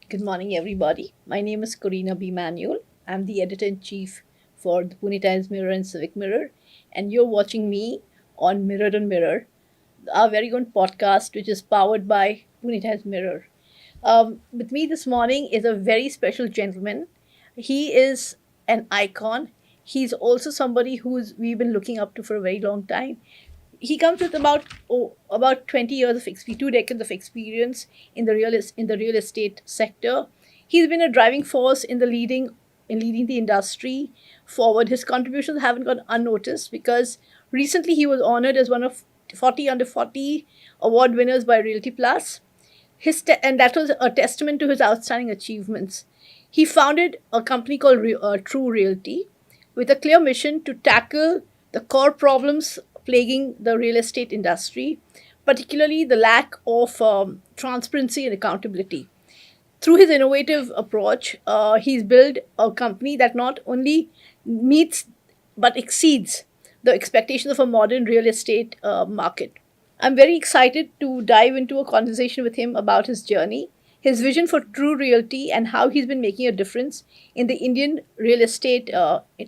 Good morning, everybody. My name is Corina B. Manuel. I'm the editor in chief for the Pune Times Mirror and Civic Mirror, and you're watching me on Mirror on Mirror, our very own podcast, which is powered by Pune Times Mirror. With me this morning is a very special gentleman. He is an icon. He's also somebody who's we've been looking up to for a very long time. He comes with about 20 years of experience, 2 decades of experience in the real estate sector. He's been a driving force in leading the industry forward. His contributions haven't gone unnoticed because recently he was honored as one of 40 under 40 award winners by Realty Plus. And that was a testament to his outstanding achievements. He founded a company called TRU Realty with a clear mission to tackle the core problems plaguing the real estate industry, particularly the lack of transparency and accountability. Through his innovative approach, he's built a company that not only meets but exceeds the expectations of a modern real estate market. I'm very excited to dive into a conversation with him about his journey, his vision for True Realty, and how he's been making a difference in the Indian real estate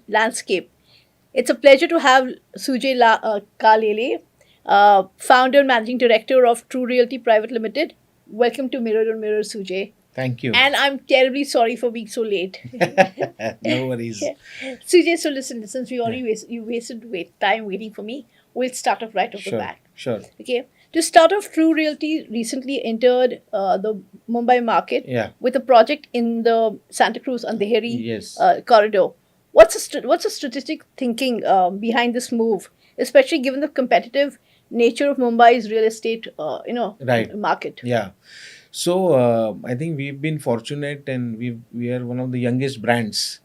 landscape. It's a pleasure to have Kalele, founder and managing director of True Realty Private Limited. Welcome to Mirror on Mirror, Sujay. Thank you. And I'm terribly sorry for being so late. No worries. Sujay, so listen, since you wasted time waiting for me, we'll start off right off the bat. Sure. Okay. To start off, True Realty recently entered the Mumbai market with a project in the Santacruz Andheri Yes. corridor. What's the strategic thinking behind this move, especially given the competitive nature of Mumbai's real estate, Right. market? Yeah. So I think we've been fortunate, and we are one of the youngest brands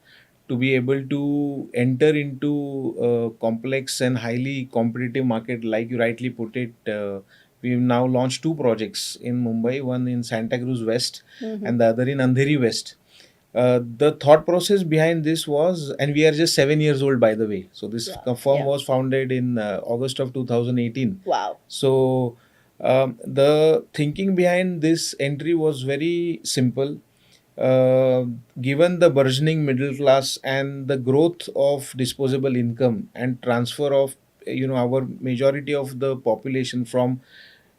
to be able to enter into a complex and highly competitive market, like you rightly put it. We've now launched two projects in Mumbai, one in Santacruz West and the other in Andheri West. The thought process behind this was, and we are just 7 years old, by the way. So this firm was founded in August of 2018. Wow. So the thinking behind this entry was very simple. Given the burgeoning middle class and the growth of disposable income and transfer of our majority of the population from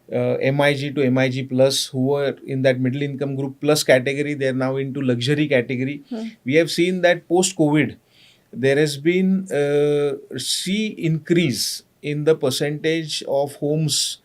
MIG to MIG plus, who were in that middle income group plus category, they are now into luxury category. We have seen that post COVID there has been a sea increase in the percentage of homes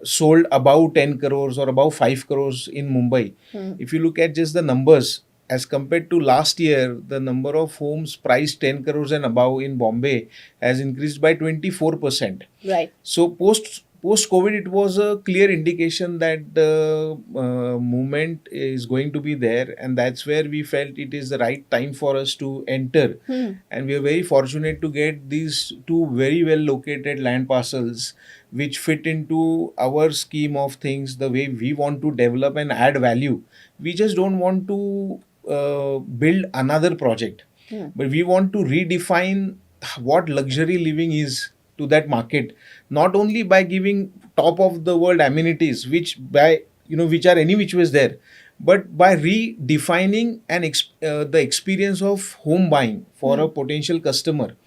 sold above 10 crores or above 5 crores in Mumbai. If you look at just the numbers, as compared to last year, the number of homes priced 10 crores and above in Bombay has increased by 24%. Right. So post COVID, it was a clear indication that the movement is going to be there, and that's where we felt it is the right time for us to enter. And we are very fortunate to get these two very well located land parcels, which fit into our scheme of things, the way we want to develop and add value. We just don't want to build another project, but we want to redefine what luxury living is to that market, not only by giving top of the world amenities, which are any which ways there, but by redefining the experience of home buying for a potential customer,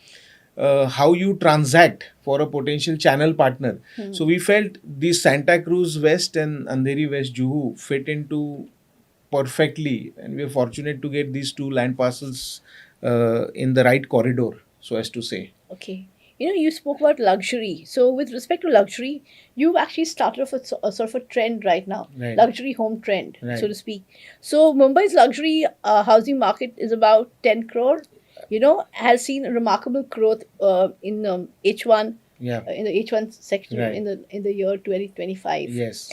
how you transact for a potential channel partner. So we felt the Santa Cruz West and Andheri West Juhu fit into perfectly, and we are fortunate to get these two land parcels in the right corridor, so as to say. Okay. You spoke about luxury. So, with respect to luxury, you've actually started off a sort of a trend right now, Right. luxury home trend, Right. so to speak. So, Mumbai's luxury housing market is about 10 crore, has seen a remarkable growth in H1. In the H1 section Right. in the year 2025, Yes.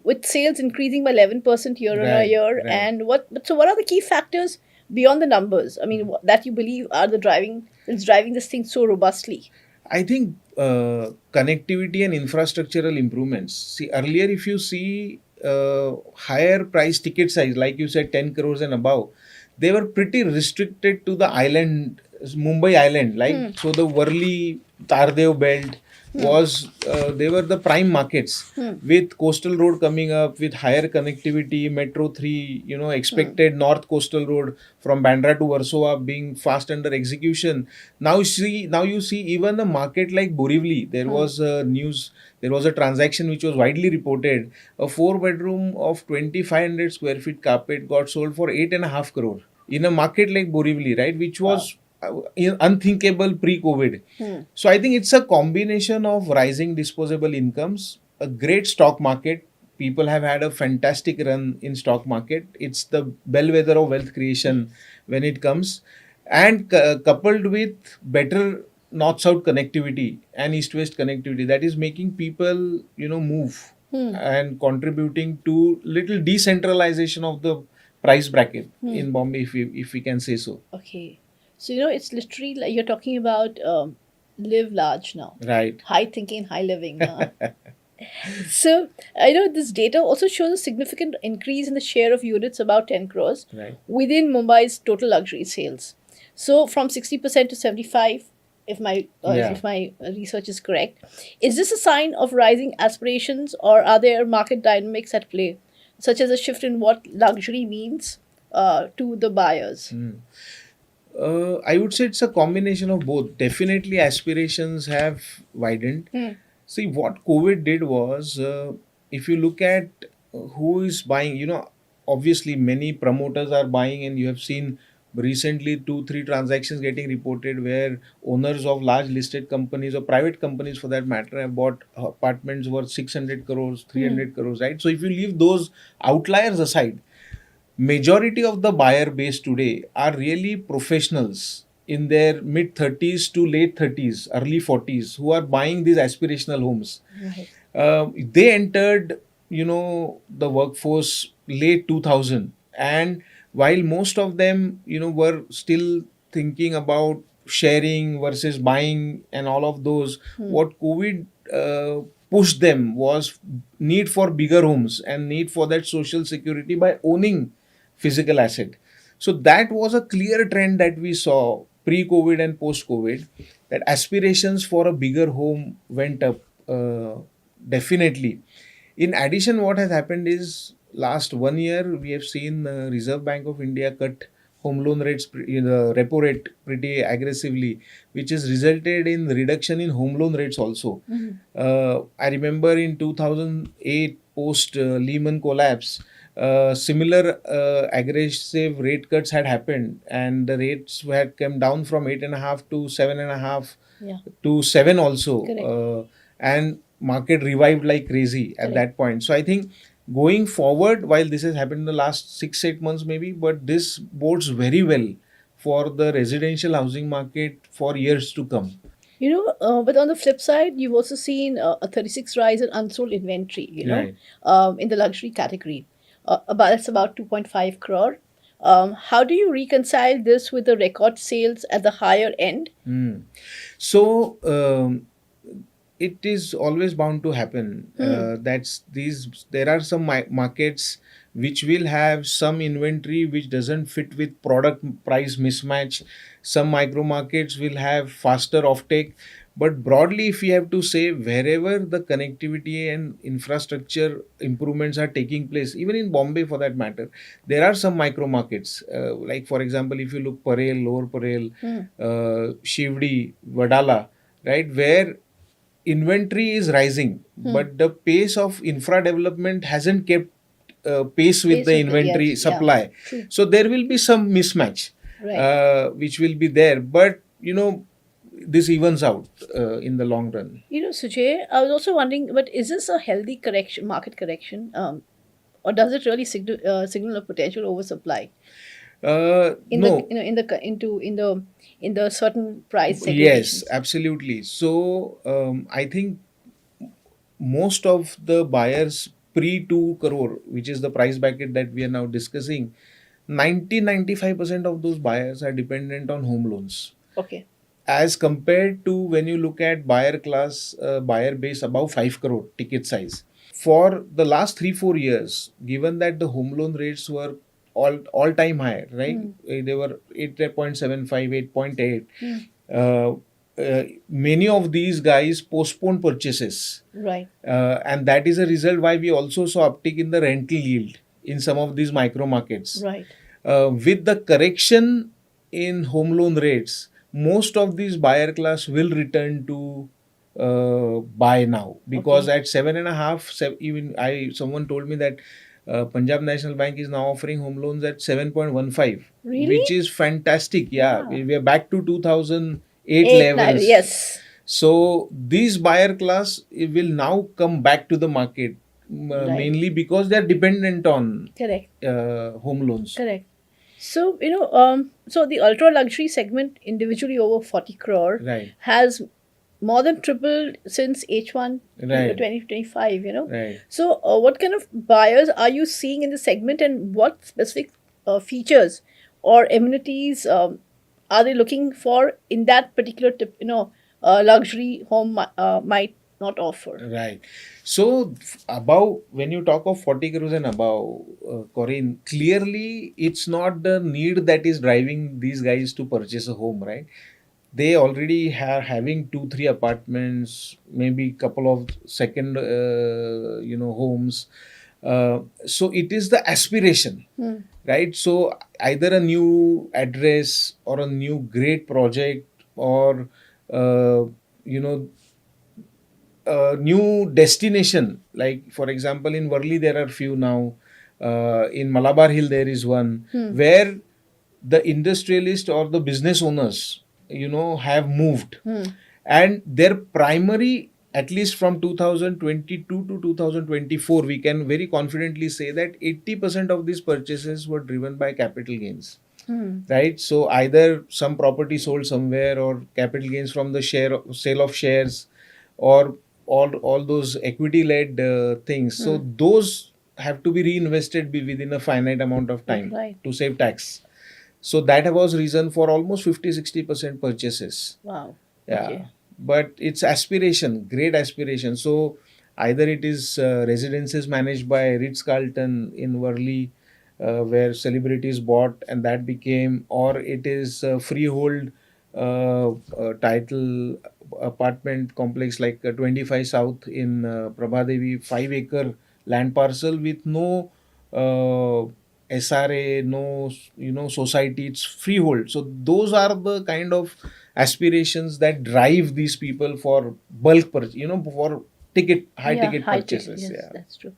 with sales increasing by 11% year on Right, year. right. And what are the key factors beyond the numbers? I mean, that you believe are it's driving this thing so robustly? I think connectivity and infrastructural improvements. See, earlier, if you see higher price ticket size, like you said, 10 crores and above, they were pretty restricted to the island, Mumbai island, like so the Worli Tardev belt, was they were the prime markets with coastal road coming up with higher connectivity, metro 3, expected north coastal road from Bandra to Warsaw being fast under execution. Now you see even a market like Borivali, there was a transaction which was widely reported. A 4 bedroom of 2500 square feet carpet got sold for 8.5 crore in a market like Borivali, right, which was unthinkable pre-COVID. So I think it's a combination of rising disposable incomes, a great stock market. People have had a fantastic run in stock market. It's the bellwether of wealth creation when it comes, and coupled with better north-south connectivity and east-west connectivity, that is making people move and contributing to little decentralization of the price bracket in Bombay, if we can say so. Okay. So, it's literally like you're talking about live large now. Right. High thinking, high living. So, I know this data also shows a significant increase in the share of units about 10 crores Right. within Mumbai's total luxury sales. So, from 60% to 75, if my Yeah. if my research is correct. Is this a sign of rising aspirations, or are there market dynamics at play, such as a shift in what luxury means to the buyers? I would say it's a combination of both. Definitely, aspirations have widened. See, what COVID did was, if you look at who is buying, obviously many promoters are buying, and you have seen recently 2-3 transactions getting reported where owners of large listed companies or private companies for that matter have bought apartments worth 600 crores, 300 crores, right? So if you leave those outliers aside, majority of the buyer base today are really professionals in their mid 30s to late 30s, early 40s, who are buying these aspirational homes. Right. They entered the workforce late 2000, and while most of them were still thinking about sharing versus buying and all of those, what COVID pushed them was need for bigger homes and need for that social security by owning physical asset. So that was a clear trend that we saw pre-COVID and post-COVID, that aspirations for a bigger home went up, definitely. In addition, what has happened is last 1 year we have seen Reserve Bank of India cut home loan rates, the repo rate pretty aggressively, which has resulted in reduction in home loan rates also. I remember in 2008 post Lehman collapse, similar aggressive rate cuts had happened, and the rates had come down from 8.5 to 7.5 Yeah. to 7 also. Correct. And market revived like crazy at Correct. that point. So I think going forward, while this has happened in the last 6-8 months maybe, but this bodes very well for the residential housing market for years to come. But on the flip side, you've also seen a 36 rise in unsold inventory, Right. in the luxury category. That's about 2.5 crore. How do you reconcile this with the record sales at the higher end? So it is always bound to happen. There are some markets which will have some inventory which doesn't fit with product price mismatch. Some micro markets will have faster offtake. But broadly, if we have to say, wherever the connectivity and infrastructure improvements are taking place, even in Bombay for that matter, there are some micro markets. Like for example, if you look Parel, Lower Parel, Shivdi, Vadala, right, where inventory is rising, but the pace of infra development hasn't kept pace with Pace the with inventory yes, yeah. supply. True. So there will be some mismatch, Right. which will be there. But this evens out in the long run. Sujay, I was also wondering, but is this a healthy market correction, or does it really signal a potential oversupply in No. the in the co- into in the certain price Yes, segregations? absolutely. So I think most of the buyers pre 2 crore, which is the price bracket that we are now discussing, 95% of those buyers are dependent on home loans, Okay. as compared to when you look at buyer class, buyer base above 5 crore ticket size. For the last 3-4 years, given that the home loan rates were all time high, right? They were 8.75, 8.8. many of these guys postponed purchases. Right. And that is a result why we also saw uptick in the rental yield in some of these micro markets. Right. With the correction in home loan rates, most of these buyer class will return to buy now, because Okay. at 7.5, even someone told me that Punjab National Bank is now offering home loans at 7.15, Really? which is fantastic. Yeah, Wow. we are back to 2008 Eight, nine. levels. Yes. So these buyer class will now come back to the market, Right. mainly because they are dependent on Correct. home loans. Correct. So, so the ultra luxury segment individually over 40 crore Right. has more than tripled since H1 Right. 2025, Right. So, what kind of buyers are you seeing in the segment, and what specific features or amenities are they looking for in that particular luxury home might not offer? Right. So above, when you talk of 40 crores and above, Corinne, clearly it's not the need that is driving these guys to purchase a home, right? They already are having 2 3 apartments, maybe couple of second homes. So it is the aspiration, right? So either a new address or a new great project, or uh, you know new destination. Like for example, in Worli there are few now. In Malabar Hill there is one, where the industrialist or the business owners, have moved, and their primary, at least from 2022 to 2024, we can very confidently say that 80% of these purchases were driven by capital gains. Right, so either some property sold somewhere, or capital gains from the sale of shares, or all those equity led things. So those have to be reinvested within a finite amount of time, Right. to save tax. So that was reason for almost 50-60% purchases. Wow. Yeah. Okay. But it's aspiration, great aspiration. So either it is residences managed by Ritz Carlton in Worli, where celebrities bought and that became, or it is freehold title apartment complex like 25 South in Prabhadevi, 5 acre land parcel with no SRA, no society, it's freehold. So those are the kind of aspirations that drive these people for bulk purchase, for high Yeah, ticket high ticket. purchases. Yes, Yeah. that's true.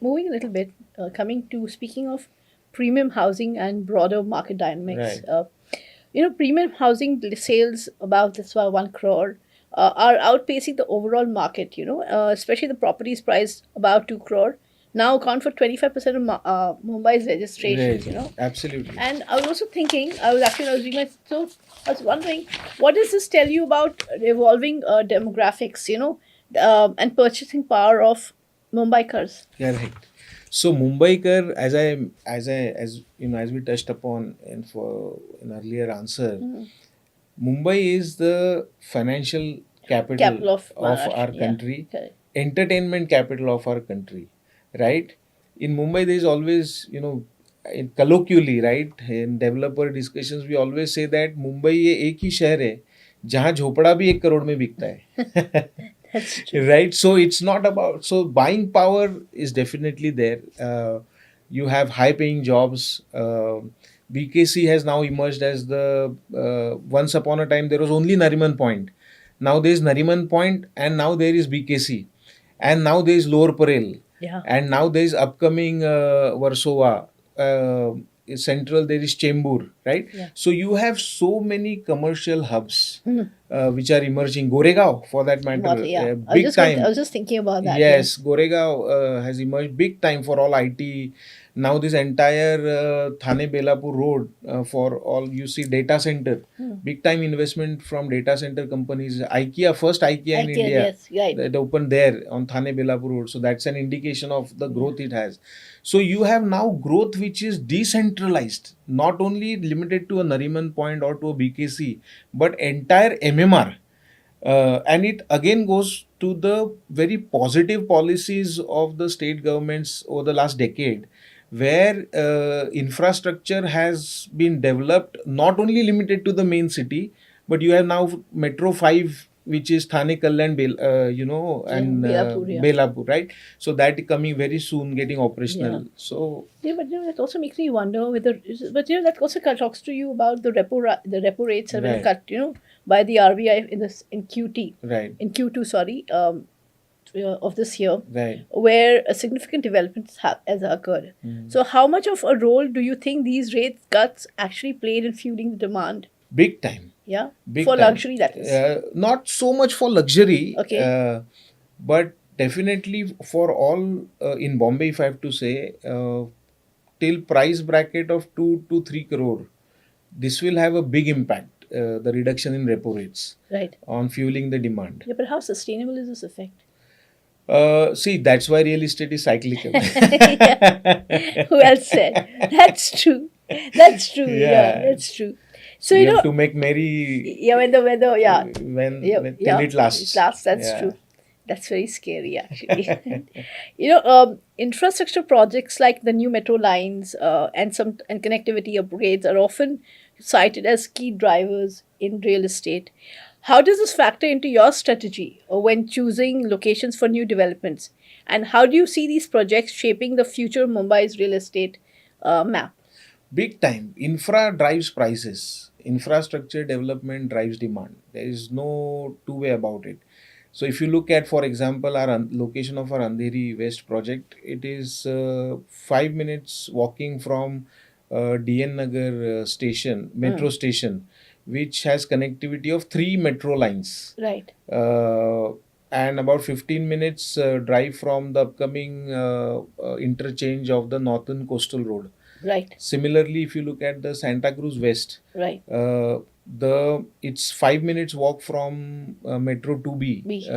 Moving a little bit, coming to speaking of premium housing and broader market dynamics. Right. Premium housing sales about this 1 crore are outpacing the overall market. Especially the properties priced about 2 crore now account for 25% of Mumbai's registrations. Right. Absolutely. And I was also thinking, I was doing so I was wondering, what does this tell you about evolving demographics, and purchasing power of Mumbaikars? Correct. So Mumbaikar, as we touched upon in for an earlier answer, Mumbai is the financial Capital capital of of Maharashtra. our Yeah, country, correct. entertainment capital of our country, right? In Mumbai, there is always, in colloquially, right, in developer discussions, we always say that Mumbai ये एक ही शहर है जहाँ झोपड़ा भी 1 करोड़ में बिकता है. That's true. Right, so it's not about, so buying power is definitely there. You have high paying jobs. BKC has now emerged as the, once upon a time there was only Nariman Point, now there is Nariman Point, and now there is BKC, and now there is Lower Parel, Yeah. and now there is upcoming Warsaw, central there is Chembur, right? Yeah. So you have so many commercial hubs which are emerging. Goregaon, for that matter, Yeah. big time. I was just thinking about that. Yes, Goregaon has emerged big time for all IT. Now this entire Thane Belapur road, for all, you see, data center, big time investment from data center companies. IKEA, first IKEA in IKEA, India, yes, right. that opened there on Thane Belapur road. So that's an indication of the growth it has. So you have now growth which is decentralized, not only limited to a Nariman Point or to a BKC, but entire MMR. And it again goes to the very positive policies of the state governments over the last decade, where infrastructure has been developed, not only limited to the main city, but you have now Metro 5, which is Thane, Kalyan, and Belapur, yeah. Belapur, right? So that coming very soon, getting operational. Yeah. So Yeah, but that also makes me wonder whether. But that also talks to you about the repo rates have been Right. cut, by the RBI in QT right, in Q2, sorry, of this year, right. where a significant development has occurred. So, how much of a role do you think these rate cuts actually played in fueling the demand? Big time. Yeah, Big for time. luxury, that is. Not so much for luxury, Okay. but definitely for all in Bombay, if I have to say, till price bracket of 2 to 3 crore, this will have a big impact. The reduction in repo rates Right. on fueling the demand. Yeah, but how sustainable is this effect? See, that's why real estate is cyclical. Yeah. Well said. That's true. That's true. Yeah, Yeah. that's true. So So you have to make merry yeah, when the weather, yeah, till it lasts. It lasts. That's Yeah. true. That's very scary, actually. Infrastructure projects like the new metro lines and connectivity upgrades are often cited as key drivers in real estate. How does this factor into your strategy when choosing locations for new developments? And how do you see these projects shaping the future Mumbai's real estate map? Big time. Infra drives prices. Infrastructure development drives demand. There is no two way about it. So if you look at, for example, our location of our Andheri West project, it is 5 minutes walking from DN Nagar station, metro station, which has connectivity of 3 metro lines. Right. And about 15 minutes drive from the upcoming interchange of the Northern Coastal Road. Right. Similarly, if you look at the Santacruz West, Right. It's 5 minutes walk from Metro 2B, B.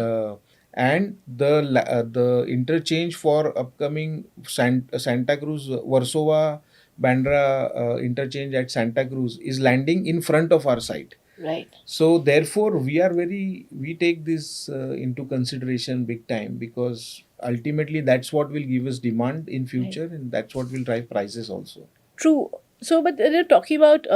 and the interchange for upcoming Santa Cruz Warsaw Bandra interchange at Santa Cruz is landing in front of our site. Right. So therefore, we take this into consideration big time, because ultimately that's what will give us demand in future, and that's what will drive prices also. True. So, but they're talking about,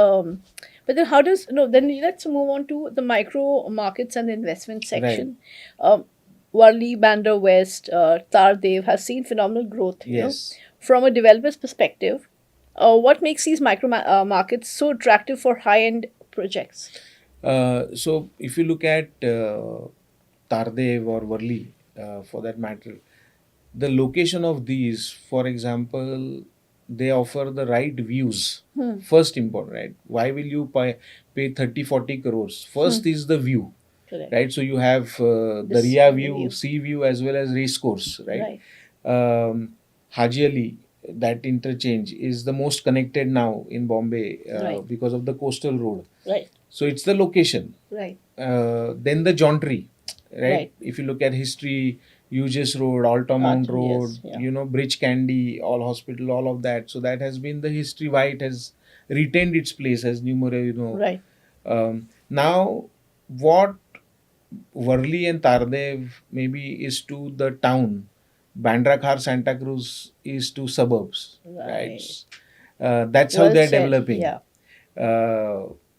but then how does, no, then let's move on to the micro markets and the investment section. Worli, Bandra West, Tardev has seen phenomenal growth. Yes. From a developer's perspective, what makes these micro markets so attractive for high-end projects? So if you look at Tardev or Worli, for that matter, the location of these, for example, they offer the right views. First important, right? Why will you pay 30-40 crores? First is the view. Correct. Right? So you have the Ria view, sea view, as well as race course, right? Haji Ali, that interchange is the most connected now in Bombay because of the coastal road. Right. So it's the location. Right. Then the jauntry, right? If you look at history, Hughes Road, Alta Mount Road, yes, Bridge Candy, All Hospital, all of that. So that has been the history why it has retained its place as numero. Right. Now, what Worli and Tardev maybe is to the town, Bandra Khar, Santa Cruz is to suburbs, right? That's how they're developing. Yeah.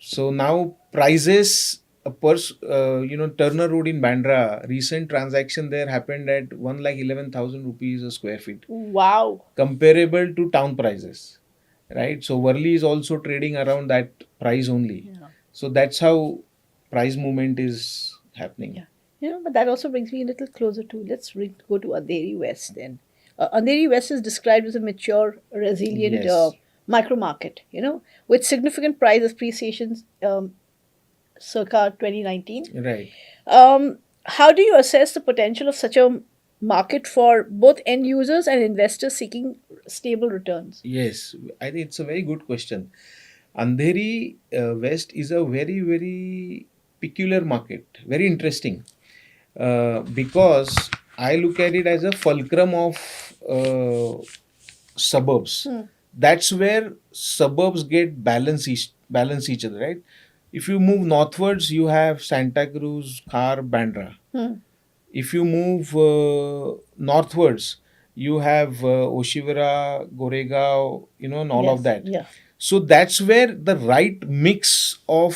So now prices Turner Road in Bandra, recent transaction there happened at 1,11,000 rupees a square feet. Wow. Comparable to town prices, right? So Worli is also trading around that price only. Yeah. So that's how price movement is happening. Yeah. But that also brings me a little closer to, let's go to Andheri West then. Andheri West is described as a mature, resilient micro market, with significant price appreciations circa 2019. Right. How do you assess the potential of such a market for both end users and investors seeking stable returns? Yes, I think it's a very good question. Andheri West is a very, very peculiar market, very interesting, because I look at it as a fulcrum of suburbs. That's where suburbs get balance each other, right? If you move northwards, you have Santa Cruz, Khar, Bandra. If you move northwards, you have Oshiwara, Goregaon, and all of Yes. that. Yeah. So that's where the right mix of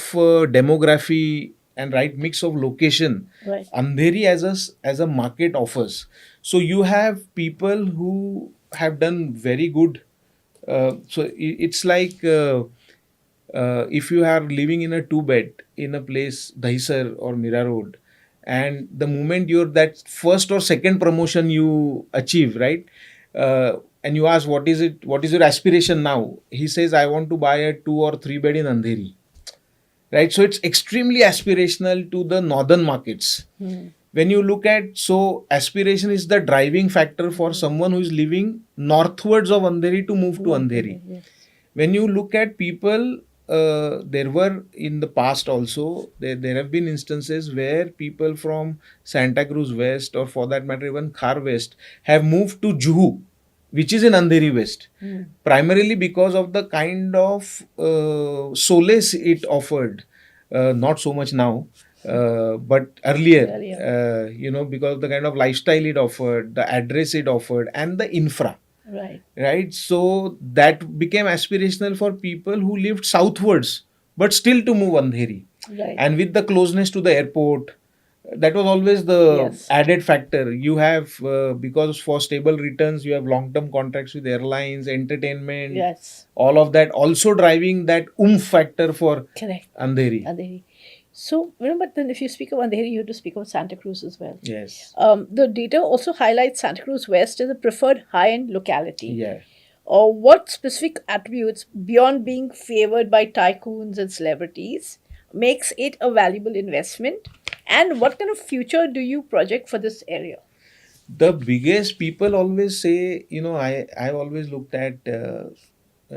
demography and right mix of location Right. Andheri as a market offers. So you have people who have done very good. It's like if you are living in a two bed in a place Dahisar or Mira Road, and the moment you're that first or second promotion you achieve, right? And you ask what is your aspiration now? He says, I want to buy a two or three bed in Andheri, right? So it's extremely aspirational to the northern markets. When you look at, so aspiration is the driving factor for someone who is living northwards of Andheri to move to Andheri. Yes. When you look at people, there were in the past also, there have been instances where people from Santa Cruz West, or for that matter even Khar West, have moved to Juhu, which is in Andheri West, primarily because of the kind of solace it offered. Not so much now, but earlier, because of the kind of lifestyle it offered, the address it offered, and the infra. Right. So that became aspirational for people who lived southwards, but still to move Andheri. Right. And with the closeness to the airport, that was always the added factor. You have, because for stable returns, you have long term contracts with airlines, entertainment, Yes. all of that, also driving that factor for Correct. Andheri. Andheri. So, but then if you speak of Andheri, you have to speak of Santa Cruz as well. Yes. The data also highlights Santa Cruz West as a preferred high-end locality. Yeah. What specific attributes, beyond being favored by tycoons and celebrities, makes it a valuable investment? And what kind of future do you project for this area? The biggest, people always say, I've always looked at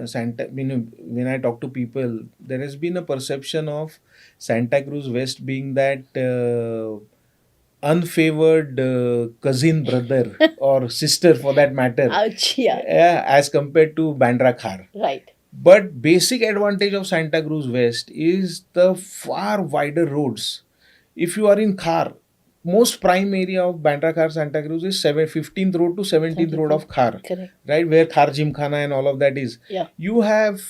Santa, when I talk to people, there has been a perception of Santa Cruz West being that unfavored cousin brother or sister for that matter. Ouch, yeah. As compared to Bandra Khar. Right. But basic advantage of Santa Cruz West is the far wider roads. If you are in Khar, most prime area of Bandra Khar Santa Cruz is 15th road to 17th road of Khar. Correct. Right, where Khar Gymkhana and all of that is. Yeah. You have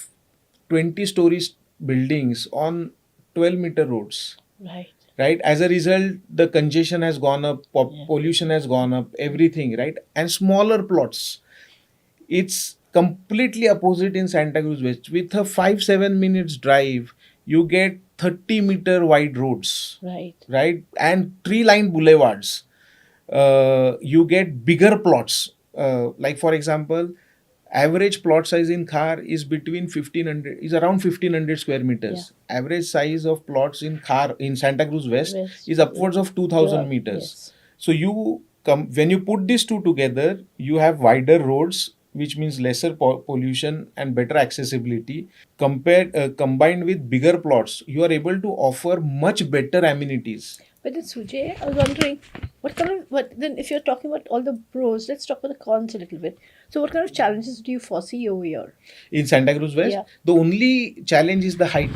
20 stories buildings on 12-meter roads. Right. As a result, the congestion has gone up, pollution has gone up, everything, right? And smaller plots. It's completely opposite in Santa Cruz West. With a 5-7 minutes drive, you get 30-meter wide roads. Right. And tree-lined boulevards. You get bigger plots. Like for example, average plot size in Khar is around 1500 square meters. Yeah. Average size of plots in Khar in Santa Cruz West is upwards of 2000 meters. Yes. So when you put these two together, you have wider roads, which means lesser pollution and better accessibility. Combined with bigger plots, you are able to offer much better amenities. But then Sujay, I was wondering, then if you're talking about all the pros, let's talk about the cons a little bit. So what kind of challenges do you foresee over here? In Santa Cruz West, the only challenge is the height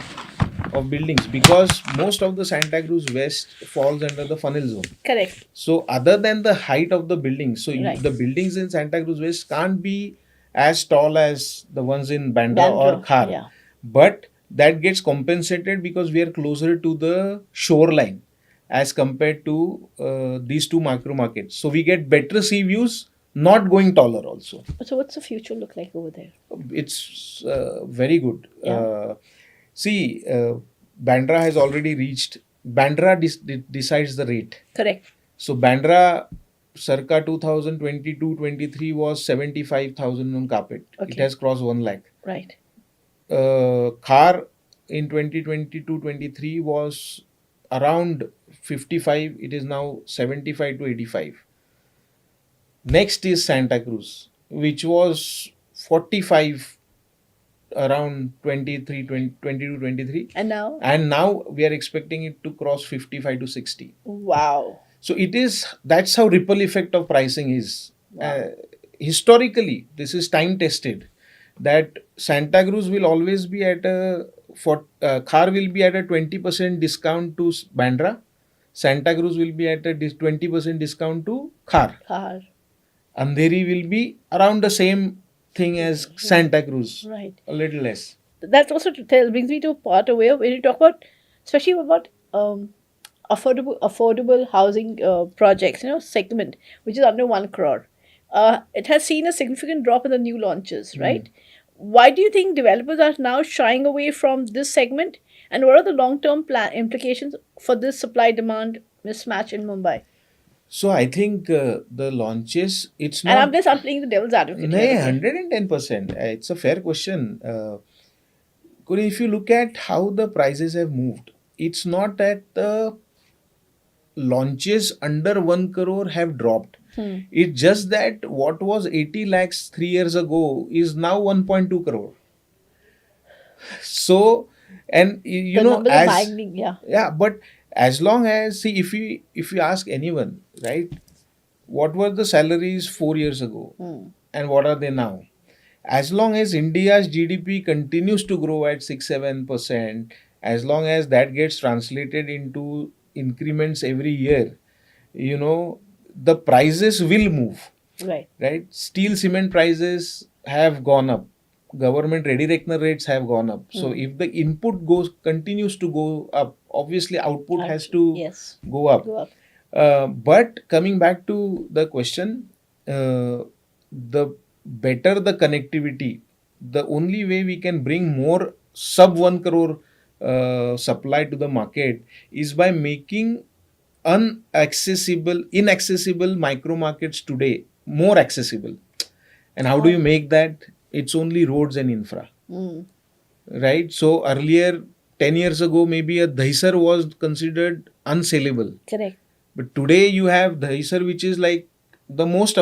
of buildings, because most of the Santa Cruz West falls under the funnel zone. Correct. So other than the height of the buildings, the buildings in Santa Cruz West can't be as tall as the ones in Bandra or Khar. Yeah. But that gets compensated because we are closer to the shoreline as compared to these two micro markets. So we get better sea views, not going taller also. So what's the future look like over there? It's very good. Yeah. Bandra has already reached, Bandra decides the rate. Correct. So Bandra circa 2022-23 was 75,000 on carpet. Okay. It has crossed 1 lakh. Right. Khar in 2022-23 was around 55. It is now 75 to 85. Next is Santa Cruz, which was 45 around 22-23. And now? And now we are expecting it to cross 55 to 60. Wow. So that's how ripple effect of pricing is. Wow. Historically, this is time tested, that Santa Cruz will always be at Khar will be at a 20% discount to Bandra. Santa Cruz will be at a 20% discount to Khar. Andheri will be around the same thing as Santa Cruz, Right. a little less. That also brings me to a part away when you talk about, especially about affordable housing projects, segment which is under 1 crore. It has seen a significant drop in the new launches, right? Why do you think developers are now shying away from this segment, and what are the long-term plan implications for this supply-demand mismatch in Mumbai? So I think the launches, it's And not. I'm playing the devil's advocate No, here, okay? 110%. It's a fair question. Kuri, if you look at how the prices have moved, it's not that the launches under 1 crore have dropped. Hmm. It's just that what was 80 lakhs 3 years ago is now 1.2 crore. So, and you The know, numbers are as maddening, yeah. yeah, but as long as, see, if you ask anyone, right, what were the salaries 4 years ago Hmm. and what are they now? As long as India's GDP continues to grow at 6-7%, as long as that gets translated into increments every year, the prices will move, Right. right? Steel, cement prices have gone up. Government ready reckoner rates have gone up. So if the input continues to go up, obviously output has to Yes. go up. Go up. But coming back to the question, the better the connectivity, the only way we can bring more sub 1 crore supply to the market is by making inaccessible micro markets today more accessible. And how do you How? make that? It's only roads and infra, Hmm. right? So earlier, 10 years ago, maybe a dahisar was considered unsellable. Correct. But today you have dahisar, which is like the most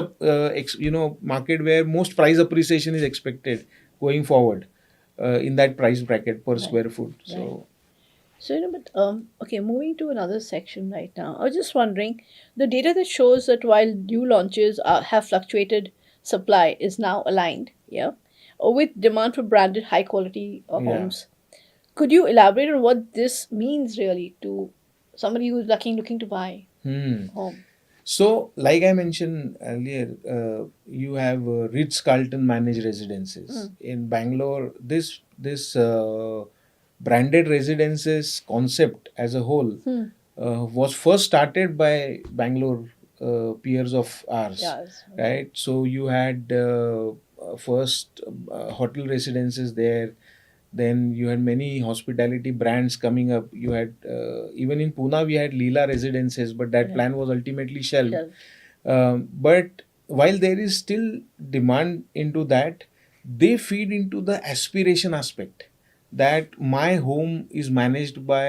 market where most price appreciation is expected going forward in that price bracket per Right. square foot. Right. So So, okay, moving to another section right now. I was just wondering, the data that shows that while new launches have fluctuated, supply is now aligned, yeah, with demand for branded high quality yeah. homes. Could you elaborate on what this means really to somebody who's looking to buy Hmm. a home? So, like I mentioned earlier, you have Ritz Carlton managed residences Mm. in Bangalore. This branded residences concept as a whole Hmm. was first started by Bangalore peers of ours, Yes. right? So you had first hotel residences there. Then you had many hospitality brands coming up. You had even in Pune we had Leela residences, but that Right. plan was ultimately shelved. Shelved. But while there is still demand into that, they feed into the aspiration aspect that my home is managed by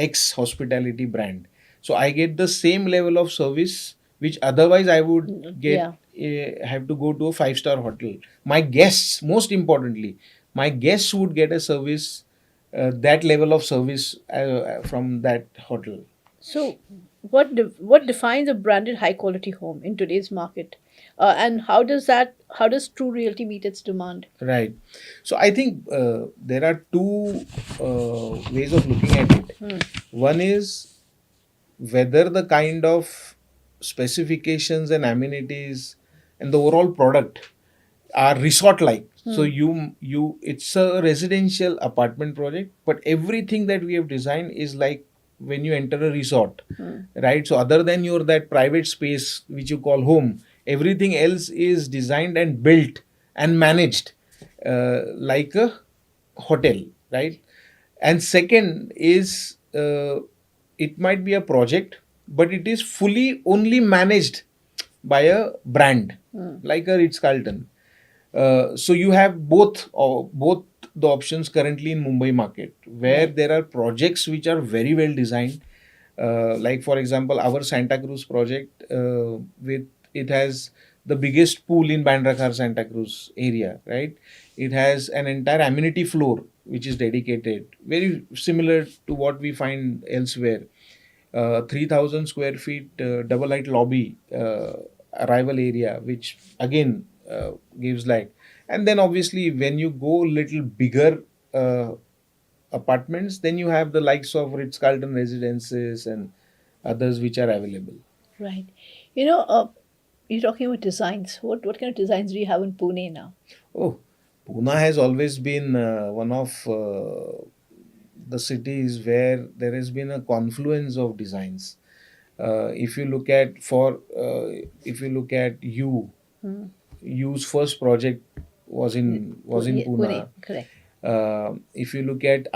X hospitality brand. So I get the same level of service which otherwise I would get Yeah. have to go to a 5-star hotel. My guests, most importantly, my guests would get a service, that level of service from that hotel. So, what defines a branded high quality home in today's market, and how does True Realty meet its demand? Right. So I think there are two ways of looking at it. Hmm. One is whether the kind of specifications and amenities and the overall product are resort like. So Hmm. you it's a residential apartment project, but everything that we have designed is like when you enter a resort, Hmm. right? So other than your that private space which you call home, everything else is designed and built and managed like a hotel, right? And second is it might be a project, but it is fully only managed by a brand Hmm. like a Ritz Carlton. So you have both the options currently in Mumbai market, where Right. there are projects which are very well designed. Like for example, our Santa Cruz project, with it has the biggest pool in Bandrakhar Santa Cruz area, right? It has an entire amenity floor which is dedicated, very similar to what we find elsewhere. 3,000 square feet double light lobby, arrival area, which again gives light. And then obviously when you go little bigger uh, apartments, then you have the likes of Ritz Carlton residences and others which are available. Right. You know, you're talking about designs. What kind of designs do you have in Pune now? Oh, Pune has always been one of the cities where there has been a confluence of designs. If you look at if you look at U's first project was in Pune, Pune. correct. If you look at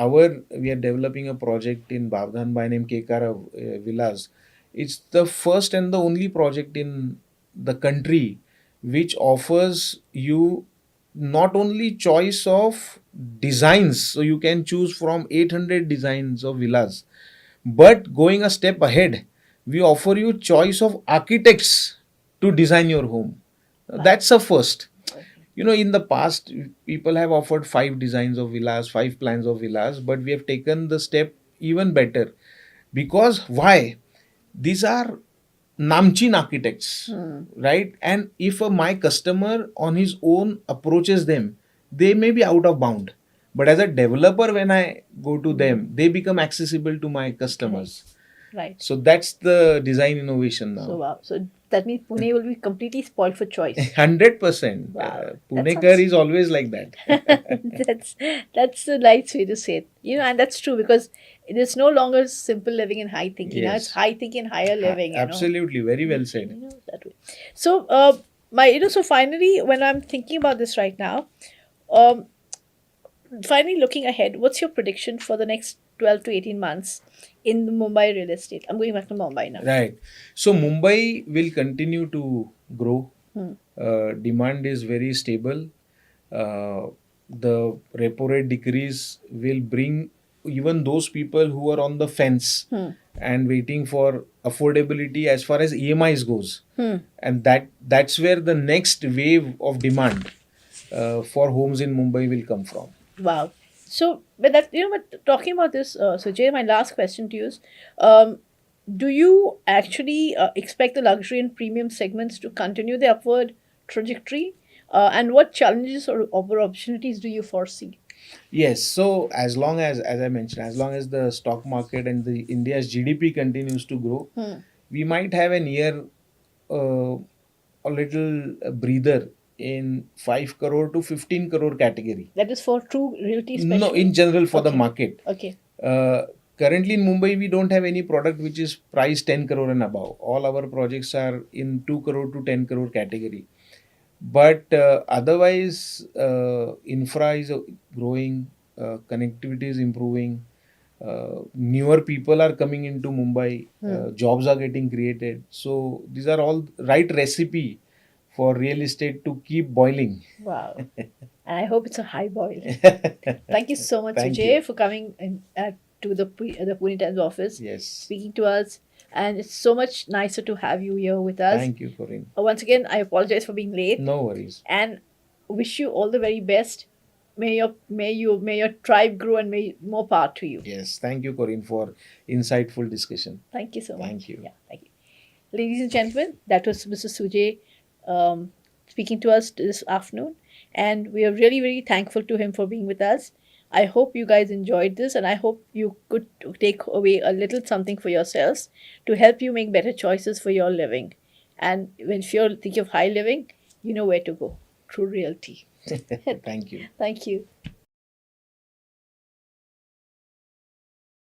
we are developing a project in Bavdhan by name Kekara Villas. It's the first and the only project in the country which offers you not only choice of designs, so you can choose from 800 designs of villas, but going a step ahead, we offer you choice of architects to design your home. Wow. That's a first. Okay. In the past, people have offered five designs of villas, five plans of villas, but we have taken the step even better. Because why? These are namchin architects, right? And if my customer on his own approaches them, they may be out of bound. But as a developer, when I go to them, they become accessible to my customers. Right. So that's the design innovation now. So wow. So that means Pune will be completely spoiled for choice. 100%. Wow. That Punekar sounds- is always like that. that's the nice way to say it. And that's true because it is no longer simple living and high thinking. Now it's Yes. high thinking, higher living. Absolutely, very well said. That way. So so finally, when I'm thinking about this right now, finally looking ahead, what's your prediction for the next 12 to 18 months in the Mumbai real estate? I'm going back to Mumbai now. Right. So Mumbai will continue to grow. Demand is very stable. The repo rate decrease will bring even those people who are on the fence and waiting for affordability as far as EMIs goes. And that's where the next wave of demand for homes in Mumbai will come from. Wow. So, but talking about this, Sujay, my last question to you is, do you actually expect the luxury and premium segments to continue the upward trajectory? And what challenges or opportunities do you foresee? Yes, so as long as I mentioned, as long as the stock market and the India's GDP continues to grow, we might have an year, a little breather in 5 crore to 15 crore category. That is for TRU Realty, No, especially? in general for the Okay. market. Okay. Currently in Mumbai, we don't have any product which is priced 10 crore and above. All our projects are in 2 crore to 10 crore category. But otherwise, infra is growing, connectivity is improving, newer people are coming into Mumbai, jobs are getting created. So these are all right recipe for real estate to keep boiling. Wow. And I hope it's a high boil. Thank you so much, Thank Sujay, you. for coming to the Pune Times office, Yes. speaking to us. And it's so much nicer to have you here with us. Thank you, Corinne. Once again, I apologize for being late. No worries. And wish you all the very best. May your tribe grow and may more power to you. Yes. Thank you, Corinne, for insightful discussion. Thank you so much. Thank you. Yeah, thank you. Ladies and gentlemen, that was Mr. Sujay speaking to us this afternoon. And we are really, really thankful to him for being with us. I hope you guys enjoyed this, and I hope you could take away a little something for yourselves to help you make better choices for your living. And if you're thinking of high living, you know where to go. TRU Realty. Thank you. Thank you.